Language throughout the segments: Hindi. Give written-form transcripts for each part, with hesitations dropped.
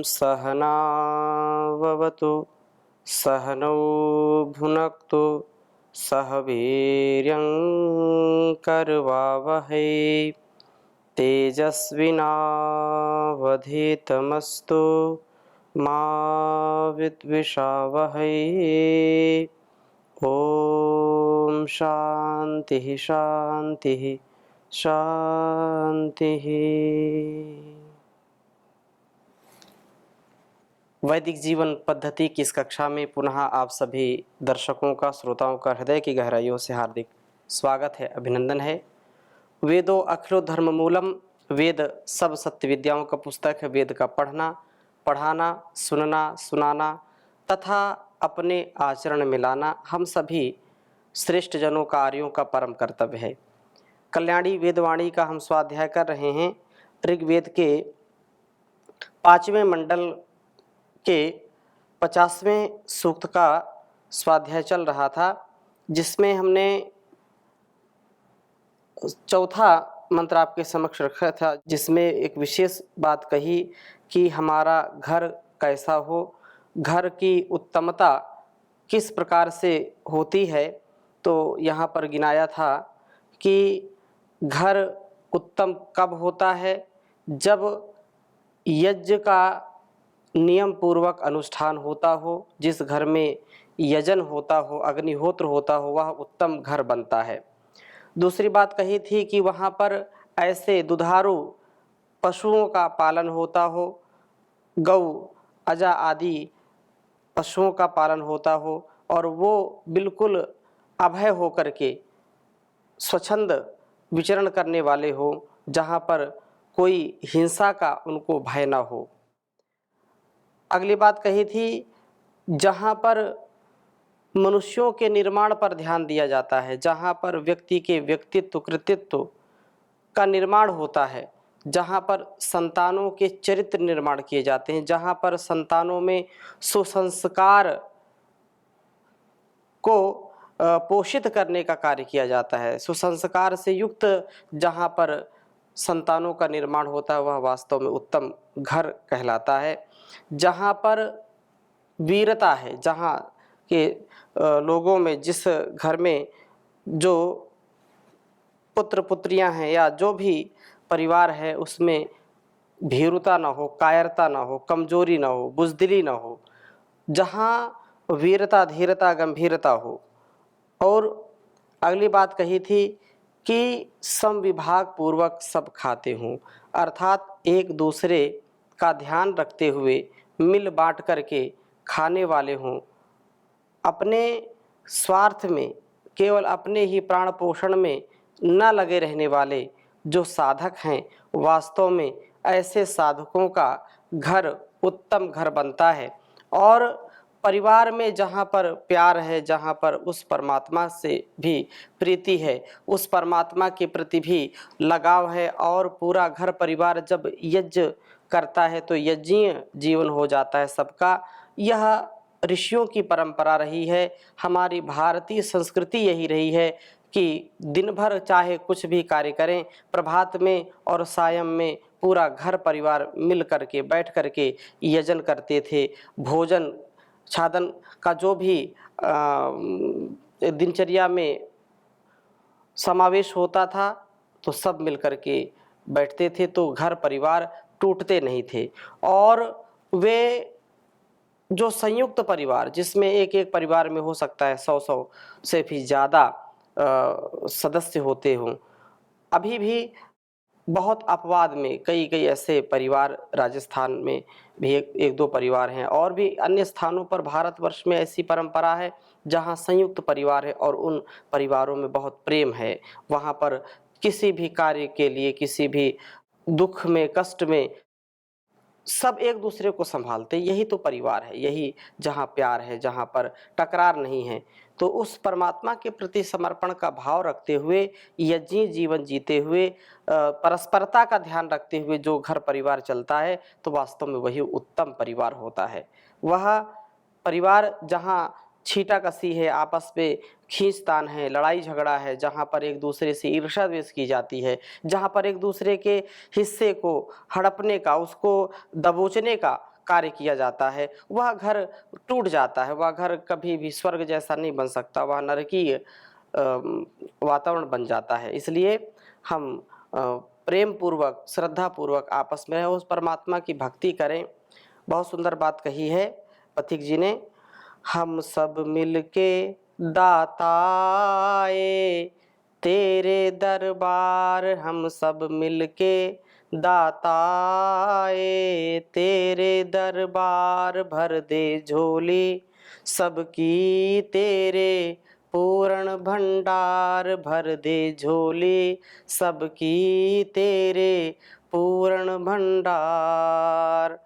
सहनाववतु सहनौ भुनक्तु सह वीर्यं करवावहै तेजस्विनावधीतमस्तु मा विद्विषावहै। ओम शांति शांति शांति। वैदिक जीवन पद्धति की इस कक्षा में पुनः आप सभी दर्शकों का, श्रोताओं का हृदय की गहराइयों से हार्दिक स्वागत है, अभिनंदन है। वेदो अखिलो धर्म मूलम, वेद सब सत्य विद्याओं का पुस्तक है। वेद का पढ़ना, पढ़ाना, सुनना, सुनाना तथा अपने आचरण में लाना हम सभी श्रेष्ठ जनों का, आर्यों का परम कर्तव्य है। कल्याणी वेदवाणी का हम स्वाध्याय कर रहे हैं। ऋग्वेद के 5वें मंडल के 50वें सूक्त का स्वाध्याय चल रहा था, जिसमें हमने चौथा मंत्र आपके समक्ष रखा था, जिसमें एक विशेष बात कही कि हमारा घर कैसा हो, घर की उत्तमता किस प्रकार से होती है। तो यहाँ पर गिनाया था कि घर उत्तम कब होता है, जब यज्ञ का नियम पूर्वक अनुष्ठान होता हो। जिस घर में यजन होता हो, अग्निहोत्र होता हो, वह उत्तम घर बनता है। दूसरी बात कही थी कि वहाँ पर ऐसे दुधारू पशुओं का पालन होता हो, गौ, अजा आदि पशुओं का पालन होता हो, और वो बिल्कुल अभय होकर के स्वच्छंद विचरण करने वाले हो, जहाँ पर कोई हिंसा का उनको भय ना हो। अगली बात कही थी, जहाँ पर मनुष्यों के निर्माण पर ध्यान दिया जाता है, जहाँ पर व्यक्ति के व्यक्तित्व कृतित्व का निर्माण होता है, जहाँ पर संतानों के चरित्र निर्माण किए जाते हैं, जहाँ पर संतानों में सुसंस्कार को पोषित करने का कार्य किया जाता है, सुसंस्कार से युक्त जहाँ पर संतानों का निर्माण होता है, वह वास्तव में उत्तम घर कहलाता है। जहाँ पर वीरता है, जहाँ के लोगों में, जिस घर में जो पुत्र पुत्रियां हैं या जो भी परिवार है, उसमें भीरुता ना हो, कायरता ना हो, कमजोरी ना हो, बुजदिली ना हो, जहाँ वीरता, धीरता, गंभीरता हो। और अगली बात कही थी कि समविभाग पूर्वक सब खाते हों, अर्थात एक दूसरे का ध्यान रखते हुए मिल बांट करके खाने वाले हों। अपने स्वार्थ में, केवल अपने ही प्राण पोषण में न लगे रहने वाले जो साधक हैं, वास्तव में ऐसे साधकों का घर उत्तम घर बनता है। और परिवार में जहाँ पर प्यार है, जहाँ पर उस परमात्मा से भी प्रीति है, उस परमात्मा के प्रति भी लगाव है, और पूरा घर परिवार जब यज्ञ करता है तो यज्ञीय जीवन हो जाता है सबका। यह ऋषियों की परंपरा रही है, हमारी भारतीय संस्कृति यही रही है कि दिन भर चाहे कुछ भी कार्य करें, प्रभात में और सायं में पूरा घर परिवार मिल करके बैठ करके यजन करते थे। भोजन छादन का जो भी दिनचर्या में समावेश होता था, तो सब मिल करके बैठते थे, तो घर परिवार टूटते नहीं थे। और वे जो संयुक्त परिवार, जिसमें एक एक परिवार में हो सकता है 100 से भी ज़्यादा सदस्य होते हों, अभी भी बहुत अपवाद में कई कई ऐसे परिवार, राजस्थान में भी एक दो परिवार हैं, और भी अन्य स्थानों पर भारतवर्ष में ऐसी परंपरा है जहां संयुक्त परिवार है और उन परिवारों में बहुत प्रेम है। वहां पर किसी भी कार्य के लिए, किसी भी दुख में, कष्ट में सब एक दूसरे को संभालते। यही तो परिवार है, यही जहाँ प्यार है, जहाँ पर टकरार नहीं है। तो उस परमात्मा के प्रति समर्पण का भाव रखते हुए, यज्ञीय जीवन जीते हुए, परस्परता का ध्यान रखते हुए जो घर परिवार चलता है, तो वास्तव में वही उत्तम परिवार होता है। वह परिवार जहाँ छींटाकशी है, आपस में खींचतान है, लड़ाई झगड़ा है, जहाँ पर एक दूसरे से ईर्ष्या द्वेष की जाती है, जहाँ पर एक दूसरे के हिस्से को हड़पने का, उसको दबोचने का कार्य किया जाता है वह घर टूट जाता है, वह घर कभी भी स्वर्ग जैसा नहीं बन सकता, वह नरकीय वातावरण बन जाता है। इसलिए हम प्रेम पूर्वक श्रद्धा पूर्वक आपस में उस परमात्मा की भक्ति करें। बहुत सुंदर बात कही है पथिक जी ने, हम सब मिलके दाताए तेरे दरबार, हम सब मिलके दाताए तेरे दरबार, भर दे झोली सबकी तेरे पूर्ण भंडार, भर दे झोली सबकी तेरे पूर्ण भंडार।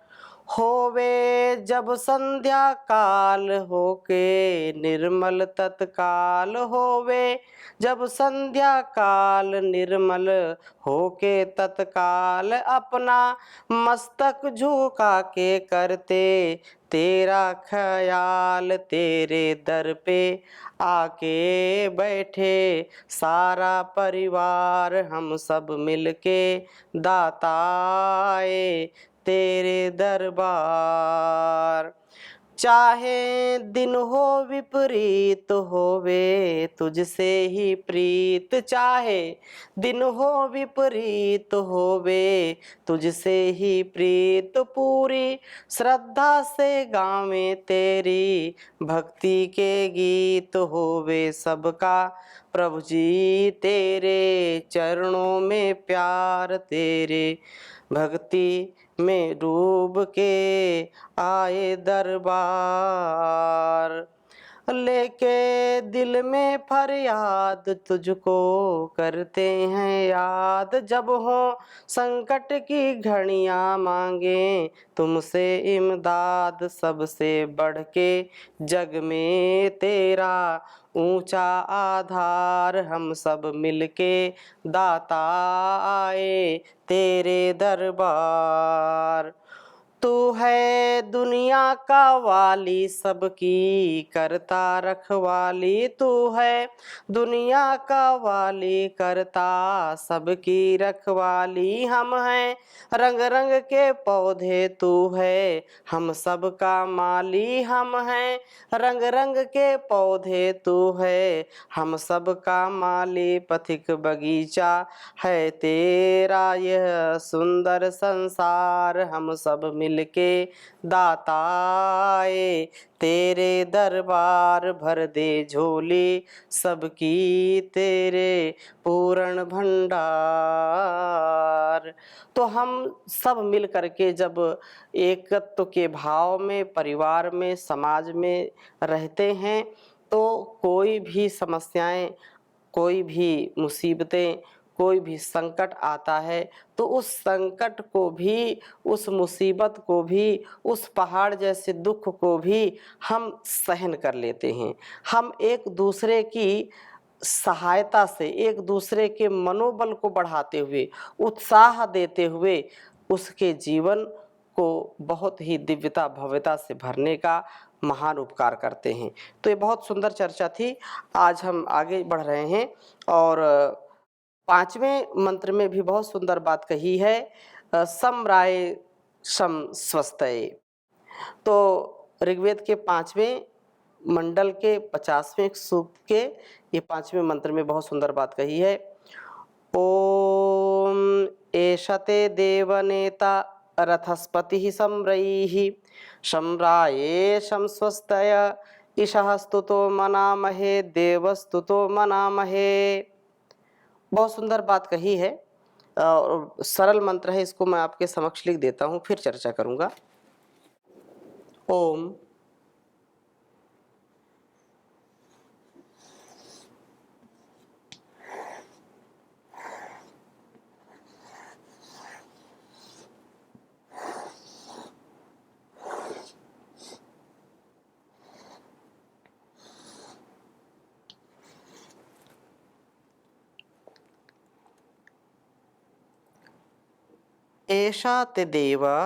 होवे जब संध्या काल होके निर्मल तत्काल, होवे जब संध्या काल निर्मल होके तत्काल, अपना मस्तक झुका के करते तेरा ख्याल, तेरे दर पे आके बैठे सारा परिवार, हम सब मिलके दाताए तेरे दरबार। चाहे दिन हो विपरीत होवे तुझसे ही प्रीत, चाहे दिन हो विपरीत होवे तुझसे ही प्रीत, पूरी श्रद्धा से गावे तेरी भक्ति के गीत, होवे सबका प्रभु जी तेरे चरणों में प्यार, तेरे भक्ति में डूब के आए दरबार। लेके दिल में फरियाद तुझको करते हैं याद, जब हो संकट की घड़ियां मांगे तुमसे इमदाद, सबसे बढ़ के जग में तेरा ऊंचा आधार, हम सब मिलके दाता आए तेरे दरबार। तू है दुनिया का वाली सबकी करता रखवाली, तू है दुनिया का वाली करता सबकी रखवाली, हम हैं रंग रंग के पौधे तू है हम सब का माली, हम हैं रंग रंग के पौधे तू है हम सब का माली, पथिक बगीचा है तेरा यह सुंदर संसार, हम सब मिलके दाताए तेरे दरबार, भर दे झोली सबकी तेरे पूर्ण भंडार। तो हम सब मिल करके जब एकत्व के भाव में परिवार में समाज में रहते हैं तो कोई भी समस्याएं, कोई भी मुसीबतें, कोई भी संकट आता है तो उस संकट को भी, उस मुसीबत को भी, उस पहाड़ जैसे दुख को भी हम सहन कर लेते हैं। हम एक दूसरे की सहायता से, एक दूसरे के मनोबल को बढ़ाते हुए, उत्साह देते हुए उसके जीवन को बहुत ही दिव्यता भव्यता से भरने का महान उपकार करते हैं। तो ये बहुत सुंदर चर्चा थी। आज हम आगे बढ़ रहे हैं और पांचवें मंत्र में भी बहुत सुंदर बात कही है, समराय सम स्वस्तये। तो ऋग्वेद के पांचवें मंडल के 50वें सूक्त के ये पांचवें मंत्र में बहुत सुंदर बात कही है। ओम एषते देवनेता रथस्पति सम्रैः, सम्राये संस्वस्तय ईशः स्तुतो मनामहे देवस्तुतो मनामहे। बहुत सुंदर बात कही है और सरल मंत्र है, इसको मैं आपके समक्ष लिख देता हूँ फिर चर्चा करूँगा। ओम एषा ते देवा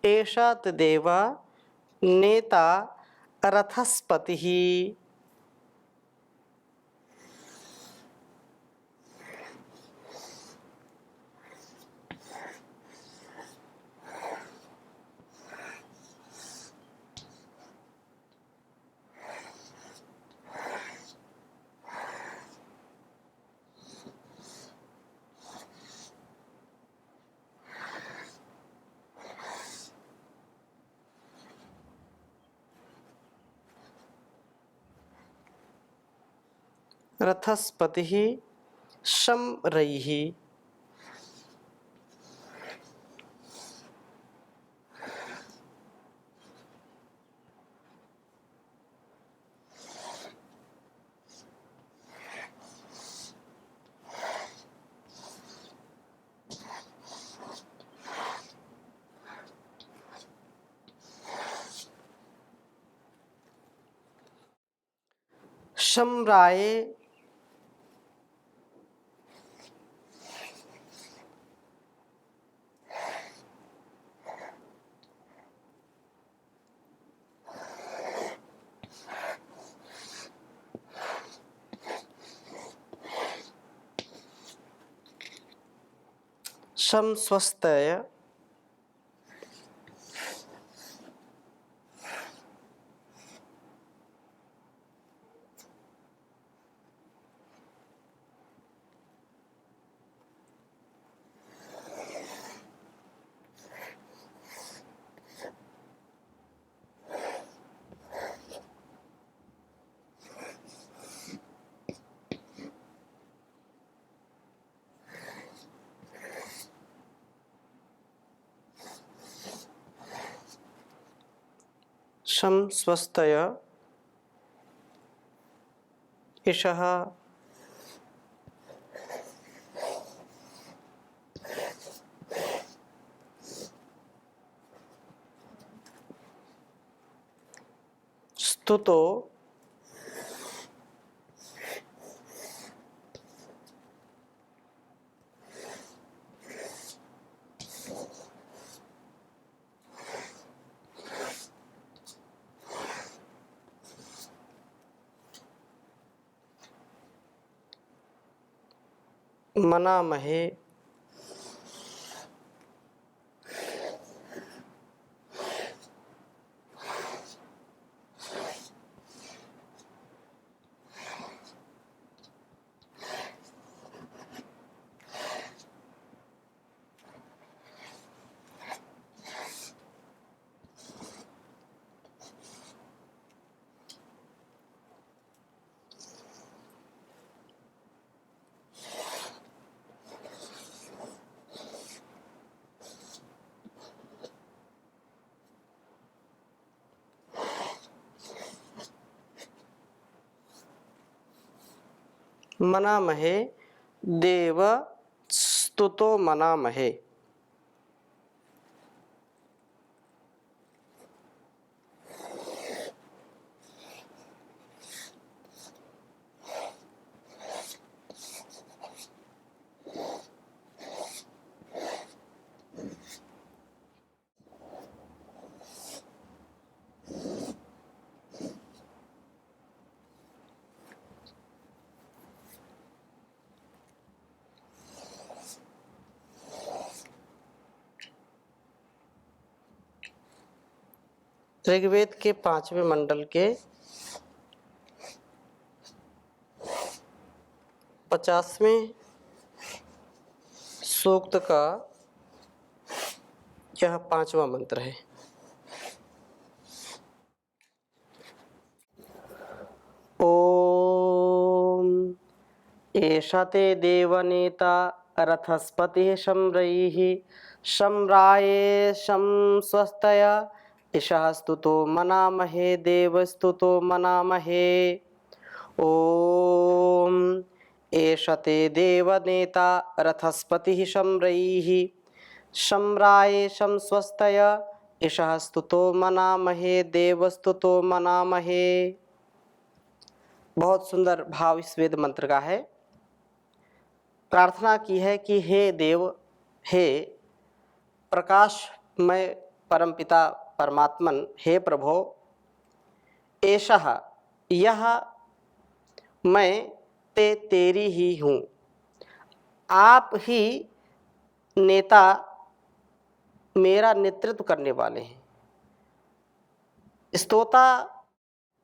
एषा तदेव नेता रथस्पतिः। रथस्पतिः शम्रैः। शम्राय शमस्वस्तय शमस्वस्तय इषः स्तुतो मनामहे। मनामहे देव स्तुतो मनामहे। ऋग्वेद के 5वें मंडल के 50वें सूक्त का यह 5वां मंत्र है। ओम एषा ते देवनेता रथस्पतिः शम्रैः शम्राय शंस्वस्तय इषः स्तुतो मनामहे देवस्तुतो मनामहे। ओम एष ते देवनेता रथस्पतिः शम्रैः शम्राय शंस्वस्तय इषः स्तुतो मनामहे देवस्तुतो मनामहे। बहुत सुंदर भाव इस वेद मंत्र का है। प्रार्थना की है कि हे देव, हे प्रकाशमय परमपिता परमात्मन, हे प्रभो, एषः यह मैं ते तेरी ही हूँ, आप ही नेता मेरा नेतृत्व करने वाले हैं। स्तोता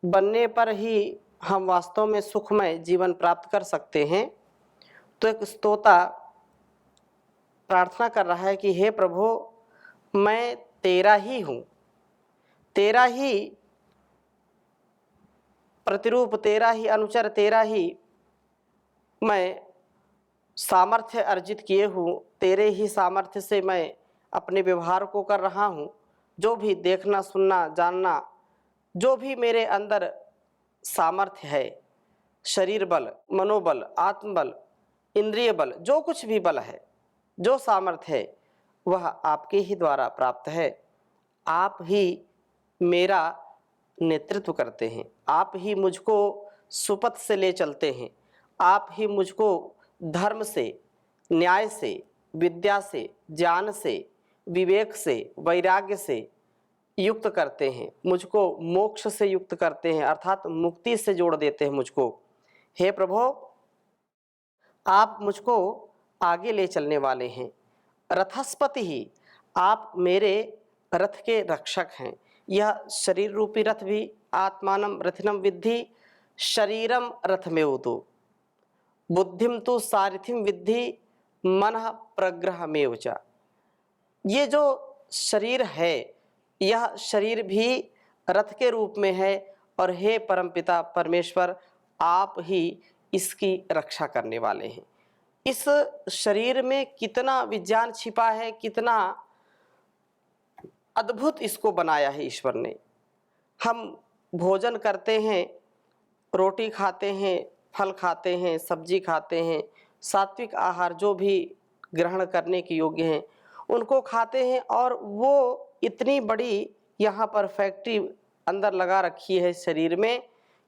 बनने पर ही हम वास्तव में सुखमय जीवन प्राप्त कर सकते हैं। तो एक स्तोता प्रार्थना कर रहा है कि हे प्रभु, मैं तेरा ही हूँ, तेरा ही प्रतिरूप, तेरा ही अनुचर, तेरा ही मैं सामर्थ्य अर्जित किए हूँ, तेरे ही सामर्थ्य से मैं अपने व्यवहार को कर रहा हूँ। जो भी देखना, सुनना, जानना, जो भी मेरे अंदर सामर्थ्य है, शरीर बल, मनोबल, आत्मबल, इंद्रिय बल, जो कुछ भी बल है, जो सामर्थ्य है, वह आपके ही द्वारा प्राप्त है। आप ही मेरा नेतृत्व करते हैं, आप ही मुझको सुपथ से ले चलते हैं, आप ही मुझको धर्म से, न्याय से, विद्या से, ज्ञान से, विवेक से, वैराग्य से युक्त करते हैं, मुझको मोक्ष से युक्त करते हैं, अर्थात मुक्ति से जोड़ देते हैं मुझको। हे प्रभु, आप मुझको आगे ले चलने वाले हैं। रथस्पति ही, आप मेरे रथ के रक्षक हैं। यह शरीर रूपी रथ भी आत्मानं रथिनं विद्धि शरीरम रथमेव तो, बुद्धिम तो सारथिम विद्धि मनः प्रग्रहमेव च। ये जो शरीर है, यह शरीर भी रथ के रूप में है, और हे परमपिता परमेश्वर, आप ही इसकी रक्षा करने वाले हैं। इस शरीर में कितना विज्ञान छिपा है, कितना अद्भुत इसको बनाया है ईश्वर ने। हम भोजन करते हैं, रोटी खाते हैं, फल खाते हैं, सब्जी खाते हैं, सात्विक आहार जो भी ग्रहण करने के योग्य हैं उनको खाते हैं, और वो इतनी बड़ी यहाँ पर फैक्ट्री अंदर लगा रखी है शरीर में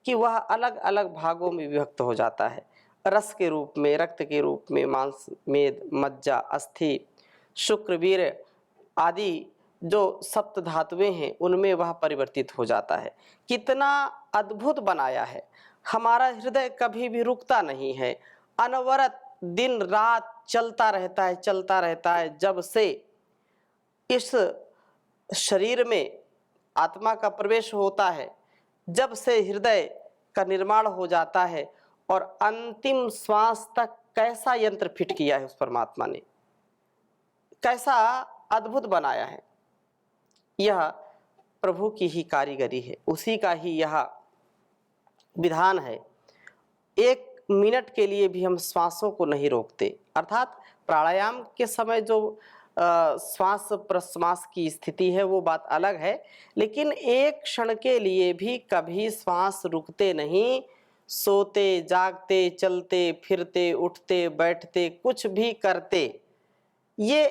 कि वह अलग अलग भागों में विभक्त हो जाता है। रस के रूप में, रक्त के रूप में, मांस, मेद, मज्जा, अस्थि, शुक्र, वीर्य आदि जो सप्त धातुएं हैं उनमें वह परिवर्तित हो जाता है। कितना अद्भुत बनाया है। हमारा हृदय कभी भी रुकता नहीं है, अनवरत दिन रात चलता रहता है, चलता रहता है। जब से इस शरीर में आत्मा का प्रवेश होता है, जब से हृदय का निर्माण हो जाता है, और अंतिम श्वास तक कैसा यंत्र फिट किया है उस परमात्मा ने, कैसा अद्भुत बनाया है। यह प्रभु की ही कारीगरी है, उसी का ही यह विधान है। एक मिनट के लिए भी हम श्वासों को नहीं रोकते, अर्थात प्राणायाम के समय जो श्वास प्रश्वास की स्थिति है वो बात अलग है, लेकिन एक क्षण के लिए भी कभी श्वास रुकते नहीं। सोते, जागते, चलते फिरते, उठते बैठते, कुछ भी करते, ये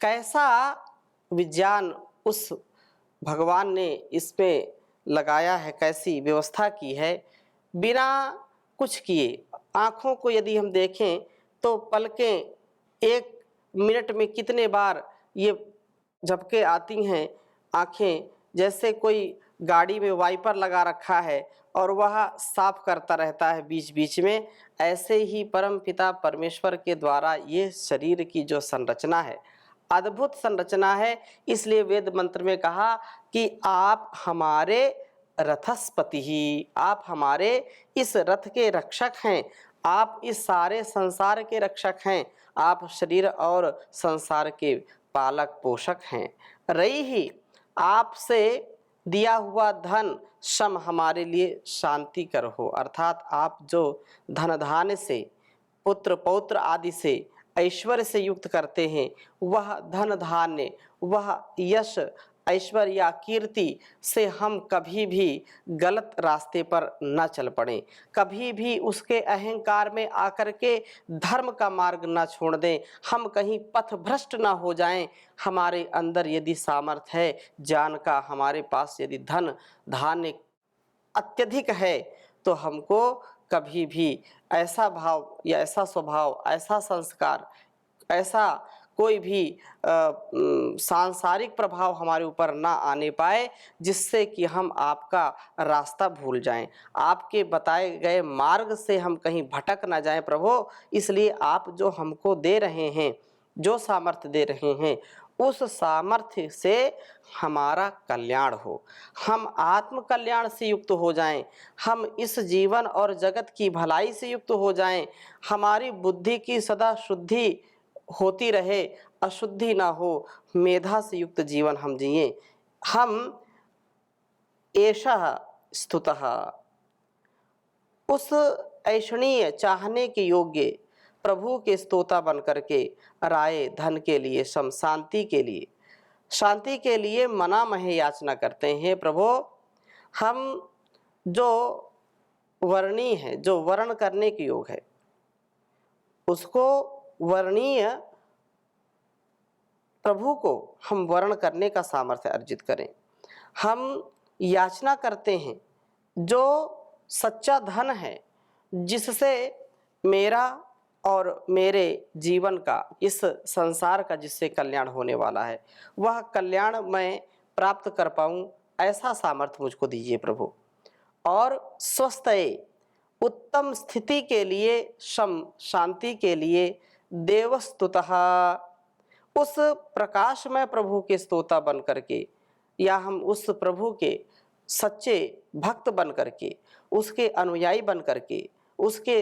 कैसा विज्ञान उस भगवान ने इसमें लगाया है, कैसी व्यवस्था की है। बिना कुछ किए आँखों को यदि हम देखें तो पलकें एक मिनट में कितने बार ये झपके आती हैं, आँखें जैसे कोई गाड़ी में वाइपर लगा रखा है और वह साफ करता रहता है बीच बीच में। ऐसे ही परम पिता परमेश्वर के द्वारा ये शरीर की जो संरचना है, अद्भुत संरचना है। इसलिए वेद मंत्र में कहा कि आप हमारे रथस्पति ही, आप हमारे इस रथ के रक्षक हैं, आप इस सारे संसार के रक्षक हैं, आप शरीर और संसार के पालक पोषक हैं। रही ही आपसे दिया हुआ धन सम हमारे लिए शांति कर हो, अर्थात आप जो धन धान्य से, पुत्र पौत्र आदि से, ऐश्वर्य से युक्त करते हैं, वह धन धान्य, वह यश, ऐश्वर्य या कीर्ति से हम कभी भी गलत रास्ते पर न चल पड़ें, कभी भी उसके अहंकार में आकर के धर्म का मार्ग न छोड़ दें, हम कहीं पथ भ्रष्ट न हो जाएं। हमारे अंदर यदि सामर्थ्य है ज्ञान का, हमारे पास यदि धन धान्य अत्यधिक है, तो हमको कभी भी ऐसा भाव या ऐसा स्वभाव, ऐसा संस्कार, ऐसा कोई भी सांसारिक प्रभाव हमारे ऊपर ना आने पाए, जिससे कि हम आपका रास्ता भूल जाएं, आपके बताए गए मार्ग से हम कहीं भटक ना जाएं प्रभु। इसलिए आप जो हमको दे रहे हैं, जो सामर्थ्य दे रहे हैं, उस सामर्थ्य से हमारा कल्याण हो, हम आत्म कल्याण से युक्त हो जाएं, हम इस जीवन और जगत की भलाई से युक्त हो जाएं, हमारी बुद्धि की सदा शुद्धि होती रहे, अशुद्धि ना हो, मेधा से युक्त जीवन हम जिएं। हम एषः स्तुतः, उस ऐषणीय चाहने के योग्य प्रभु के स्तोता बन करके राय धन के लिए, सम शांति के लिए मना महे याचना करते हैं। प्रभु, हम जो वर्णीय है, जो वर्ण करने के योग है, उसको वर्णीय प्रभु को हम वर्ण करने का सामर्थ्य अर्जित करें। हम याचना करते हैं जो सच्चा धन है, जिससे मेरा और मेरे जीवन का, इस संसार का जिससे कल्याण होने वाला है, वह कल्याण मैं प्राप्त कर पाऊँ, ऐसा सामर्थ्य मुझको दीजिए प्रभु। और स्वस्थ उत्तम स्थिति के लिए, शांति के लिए देवस्तुतः, उस प्रकाशमय प्रभु के स्तोता बन करके, या हम उस प्रभु के सच्चे भक्त बन करके, उसके अनुयायी बन करके, उसके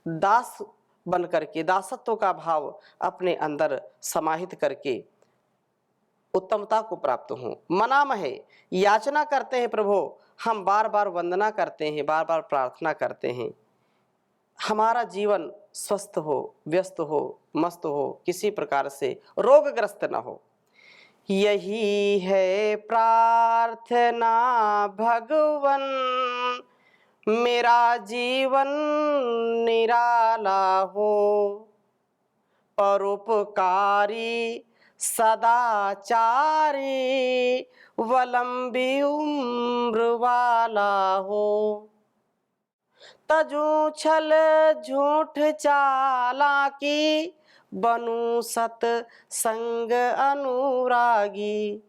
दास बन करके, दासत्व का भाव अपने अंदर समाहित करके उत्तमता को प्राप्त हों। मनामहे, याचना करते हैं प्रभु, हम बार बार वंदना करते हैं, बार बार प्रार्थना करते हैं, हमारा जीवन स्वस्थ हो, व्यस्त हो, मस्त हो, किसी प्रकार से रोगग्रस्त न हो। यही है प्रार्थना भगवन, मेरा जीवन निराला हो, परोपकारी सदाचारी वलंबी उम्र वाला हो, तजू छल झूठ चालाकी, बनूं सत संग अनुरागी,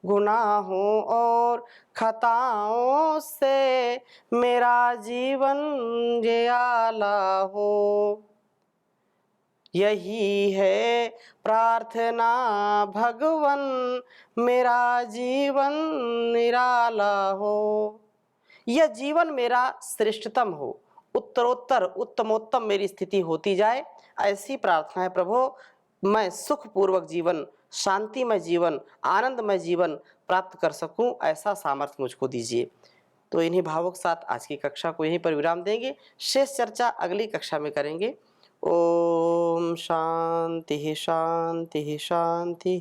गुनाहों और खताओं से मेरा जीवन जियाला हो। यही है प्रार्थना भगवन, मेरा जीवन निराला हो, यह जीवन मेरा श्रेष्ठतम हो, उत्तरोत्तर उत्तमोत्तम मेरी स्थिति होती जाए, ऐसी प्रार्थना है प्रभु। मैं सुखपूर्वक जीवन, शांतिमय जीवन, आनंदमय जीवन प्राप्त कर सकूं, ऐसा सामर्थ्य मुझको दीजिए। तो इन्हीं भावों के साथ आज की कक्षा को यहीं पर विराम देंगे, शेष चर्चा अगली कक्षा में करेंगे। ओम शांति शांति शांति।